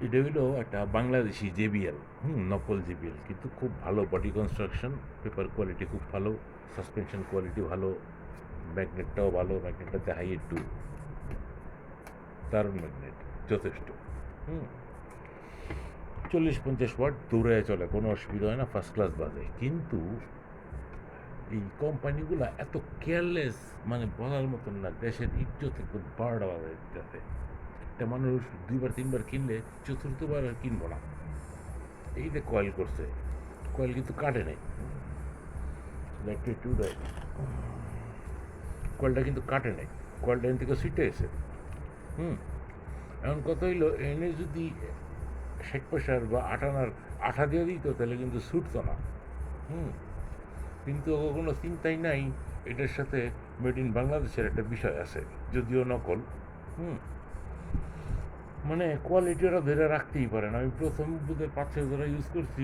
এটা হলো একটা বাংলাদেশি জেবিএল, নকল জেবিএল, কিন্তু খুব ভালো বডি কনস্ট্রাকশন, পেপার কোয়ালিটি খুব ভালো, সাসপেনশন কোয়ালিটি ভালো, ম্যাগনেটটাও ভালো, ম্যাগনেটটাতে হাই একটু দারুণ ম্যাগনেট, যথেষ্ট। হুম 40-50 ওয়াট দৌড়ে চলে, কোনো অসুবিধা হয় না, ফার্স্ট ক্লাস বাজে। কিন্তু এই কোম্পানিগুলো এত কেয়ারলেস, মানে বলার মতন না, দেশের ইজ্জত একদম বারোটা বাজে দিতেছে। একটা মানুষ 2-3 বার কিনলে চতুর্থবার আর কিনবো না। এই যে কয়েল করছে, কয়েল কিন্তু কাটে নাই, কয়েলটা কিন্তু কাটে নাই, কয়েলটা এখান থেকে ছুটে গেছে। হুম এখন কথা হইলো, এনে যদি 60 পয়সার বা আটানার আঠা দিয়ে দিত তাহলে কিন্তু ছুটতো না। হুম কিন্তু কোনো চিন্তাই নাই এটার সাথে মেড ইন বাংলাদেশের একটা বিষয় আছে, যদিও নকল। হুম মানে কোয়ালিটি ওরা ধরে রাখতেই পারে না। আমি প্রথম বোধহয় 5-6 ধরে ইউজ করছি,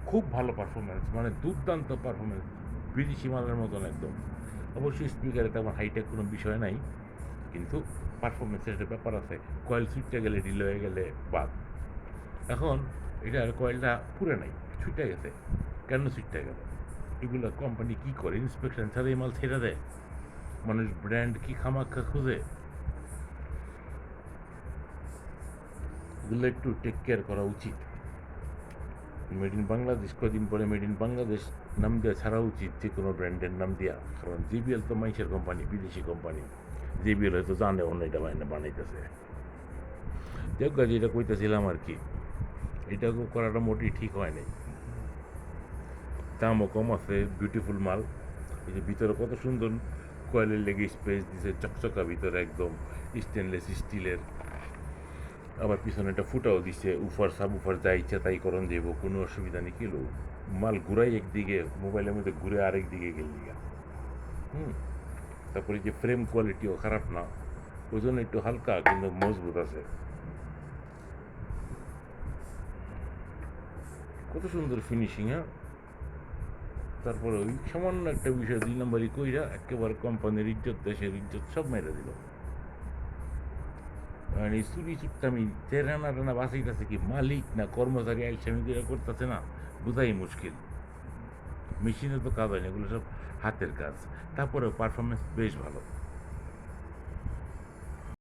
খুব ভালো পারফরমেন্স, মানে দুর্দান্ত পারফরমেন্স, বিদেশি মালের মতন একদম। অবশ্যই স্পিকারে তেমন হাইটেক কোনো বিষয় নাই, কিন্তু পারফরমেন্সের একটা ব্যাপার আছে। কয়েল ছুটতে গেলে, ঢিল হয়ে গেলে বাদ। এখন এটার কয়েলটা পুরে নাই, ছুটে গেছে। কেন ছুটতে গেল? এগুলো কোম্পানি কী করে? ইন্সপেকশন ছাড়াই মাল ছেড়ে দেয়? মানুষ ব্র্যান্ড কি খামাখা খুঁজে? এগুলো একটু টেক কেয়ার করা উচিত। মেড ইন বাংলাদেশ, কদিন পরে মেড ইন বাংলাদেশ নাম দেওয়া ছাড়া উচিত, যে কোনো ব্র্যান্ডের নাম দেওয়া। কারণ জিবিএল তো মাইসের কোম্পানি, বিদেশি কোম্পানি। জিবিএল হয়তো জানে অন্য এটা বানাইতেছে। দেখ গাছ, এটা কইতেছিলাম আর কি, এটা করাটা মোটেই ঠিক হয় নাই। দামও কম আছে, বিউটিফুল মাল। এই যে ভিতরে কত সুন্দর কয়েলের লেগে স্পেস দিছে, চকচকা ভিতরে একদম স্টেনলেস স্টিলের। আবার পিছনে একটা ফুটাও দিছে, উফার সাব উফার যা ইচ্ছা তাই করণ যাইব, কোনো অসুবিধা নেই। কিলো মাল ঘুরাই একদিকে, মোবাইলের মধ্যে ঘুরে আরেক দিকে গেল দিকে। হুম তারপরে যে ফ্রেম কোয়ালিটিও খারাপ না, ওই জন্য একটু হালকা কিন্তু মজবুত আছে। কত সুন্দর ফিনিশিং, হ্যাঁ। তারপরে ওই সামান্য একটা বিষয় 2 নম্বরই কইরা একেবারে কোম্পানির ইজ্জত, দেশের ইজ্জত সব মেরে দিল। মানে এই চুরি চুট্টামি চেরানা টানা বাঁচাইতেছে কি মালিক না কর্মচারী আইসামি করে করতেছে না, বোঝাই মুশকিল। মেশিনে তো কাজ হয় না, এগুলো সব হাতের কাজ। তারপরেও পারফরমেন্স বেশ ভালো।